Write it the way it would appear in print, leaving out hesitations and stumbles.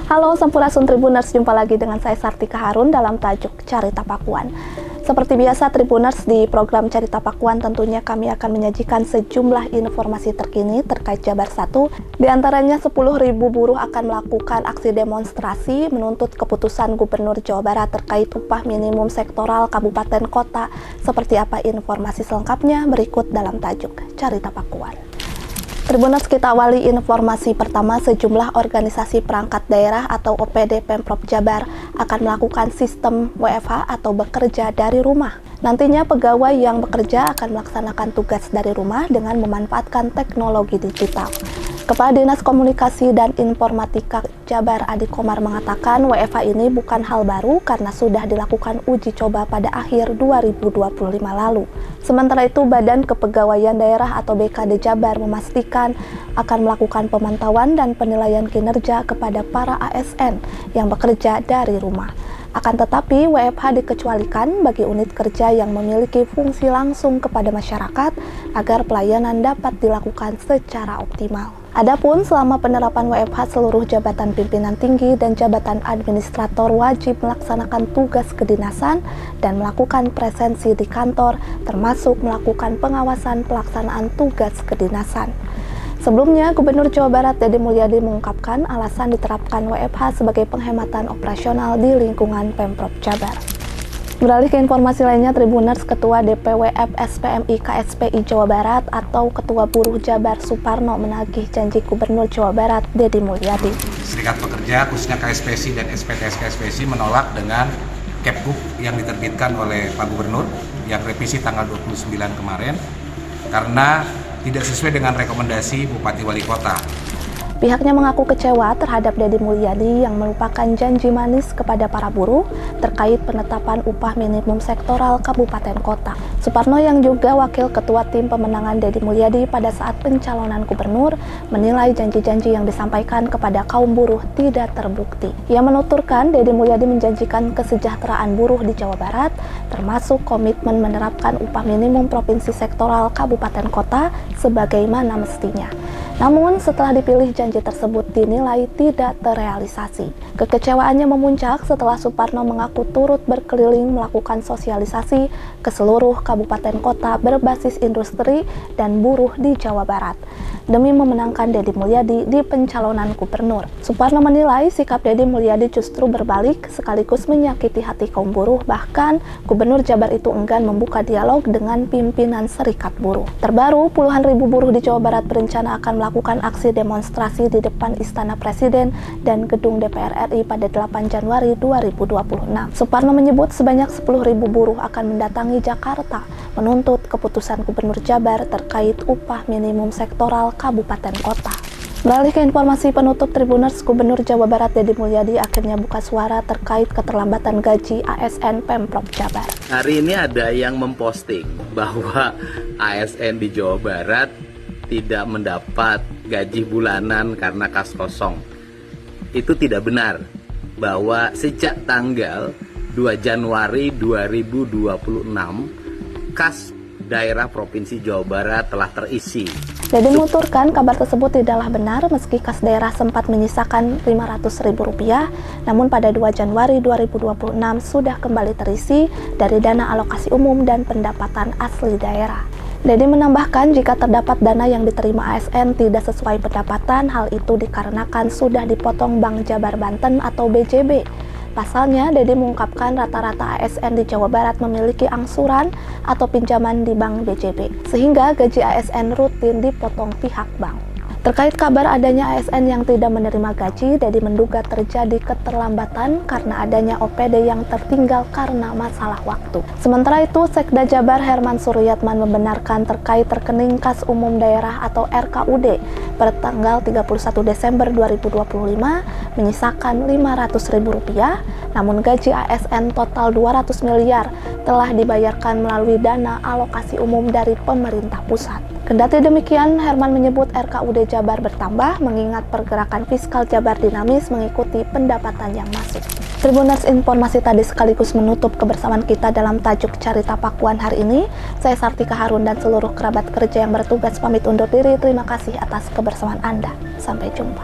Halo Sampurasun Tribuners, jumpa lagi dengan saya Sartika Harun dalam tajuk Carita Pakuan. Seperti biasa Tribuners, di program Carita Pakuan tentunya kami akan menyajikan sejumlah informasi terkini terkait Jabar 1. Di antaranya 10.000 buruh akan melakukan aksi demonstrasi menuntut keputusan Gubernur Jawa Barat terkait upah minimum sektoral kabupaten kota. Seperti apa informasi selengkapnya berikut dalam tajuk Carita Pakuan. Tribuners, kita awali informasi pertama. Sejumlah organisasi perangkat daerah atau OPD Pemprov Jabar akan melakukan sistem WFH atau bekerja dari rumah. Nantinya pegawai yang bekerja akan melaksanakan tugas dari rumah dengan memanfaatkan teknologi digital. Kepala Dinas Komunikasi dan Informatika Jabar Adi Komar mengatakan WFH ini bukan hal baru karena sudah dilakukan uji coba pada akhir 2025 lalu. Sementara itu, Badan Kepegawaian Daerah atau BKD Jabar memastikan akan melakukan pemantauan dan penilaian kinerja kepada para ASN yang bekerja dari rumah. Akan tetapi, WFH dikecualikan bagi unit kerja yang memiliki fungsi langsung kepada masyarakat agar pelayanan dapat dilakukan secara optimal. Adapun selama penerapan WFH, seluruh jabatan pimpinan tinggi dan jabatan administrator wajib melaksanakan tugas kedinasan dan melakukan presensi di kantor, termasuk melakukan pengawasan pelaksanaan tugas kedinasan. Sebelumnya, Gubernur Jawa Barat Deddy Mulyadi mengungkapkan alasan diterapkan WFH sebagai penghematan operasional di lingkungan Pemprov Jabar. Beralih ke informasi lainnya, Tribuners, Ketua DPW FSPMI KSPI Jawa Barat atau Ketua Buruh Jabar Suparno menagih janji Gubernur Jawa Barat Deddy Mulyadi. Serikat Pekerja, khususnya KSPSI dan SPTS KSPSI menolak dengan Kepgub yang diterbitkan oleh Pak Gubernur yang revisi tanggal 29 kemarin karena tidak sesuai dengan rekomendasi Bupati Wali Kota. Pihaknya mengaku kecewa terhadap Deddy Mulyadi yang melupakan janji manis kepada para buruh terkait penetapan upah minimum sektoral kabupaten kota. Suparno yang juga wakil ketua tim pemenangan Deddy Mulyadi pada saat pencalonan gubernur menilai janji-janji yang disampaikan kepada kaum buruh tidak terbukti. Ia menuturkan Deddy Mulyadi menjanjikan kesejahteraan buruh di Jawa Barat, termasuk komitmen menerapkan upah minimum provinsi sektoral kabupaten kota sebagaimana mestinya. Namun setelah dipilih, janji tersebut dinilai tidak terrealisasi. Kekecewaannya memuncak setelah Suparno mengaku turut berkeliling melakukan sosialisasi ke seluruh kabupaten kota berbasis industri dan buruh di Jawa Barat demi memenangkan Deddy Mulyadi di pencalonan gubernur. Suparno menilai sikap Deddy Mulyadi justru berbalik sekaligus menyakiti hati kaum buruh, bahkan Gubernur Jabar itu enggan membuka dialog dengan pimpinan serikat buruh. Terbaru, puluhan ribu buruh di Jawa Barat berencana akan melakukan aksi demonstrasi di depan Istana Presiden dan Gedung DPR RI pada 8 Januari 2026. Suparno menyebut sebanyak 10.000 buruh akan mendatangi Jakarta menuntut keputusan Gubernur Jabar terkait upah minimum sektoral kabupaten kota. Beralih ke informasi penutup, Tribuners, Gubernur Jawa Barat Deddy Mulyadi akhirnya buka suara terkait keterlambatan gaji ASN Pemprov Jabar. Hari ini ada yang memposting bahwa ASN di Jawa Barat tidak mendapat gaji bulanan karena kas kosong. Itu tidak benar, bahwa sejak tanggal 2 Januari 2026 kas daerah Provinsi Jawa Barat telah terisi. Deddy menuturkan kabar tersebut tidaklah benar meski kas daerah sempat menyisakan Rp500.000, namun pada 2 Januari 2026 sudah kembali terisi dari dana alokasi umum dan pendapatan asli daerah. Deddy menambahkan jika terdapat dana yang diterima ASN tidak sesuai pendapatan, hal itu dikarenakan sudah dipotong Bank Jabar Banten atau BJB. Pasalnya, Deddy mengungkapkan rata-rata ASN di Jawa Barat memiliki angsuran atau pinjaman di Bank BJB, sehingga gaji ASN rutin dipotong pihak bank. Terkait kabar adanya ASN yang tidak menerima gaji, Deddy menduga terjadi keterlambatan karena adanya OPD yang tertinggal karena masalah waktu. Sementara itu, Sekda Jabar Herman Suryatman membenarkan terkait rekening kas umum daerah atau RKUD per tanggal 31 Desember 2025 menyisakan Rp500.000, namun gaji ASN total 200 miliar telah dibayarkan melalui dana alokasi umum dari pemerintah pusat. Kendati demikian, Herman menyebut RKUD Jabar bertambah mengingat pergerakan fiskal Jabar dinamis mengikuti pendapatan yang masuk. Tribuners, informasi tadi sekaligus menutup kebersamaan kita dalam tajuk Carita Pakuan hari ini. Saya Sartika Harun dan seluruh kerabat kerja yang bertugas pamit undur diri. Terima kasih atas kebersamaan Anda. Sampai jumpa.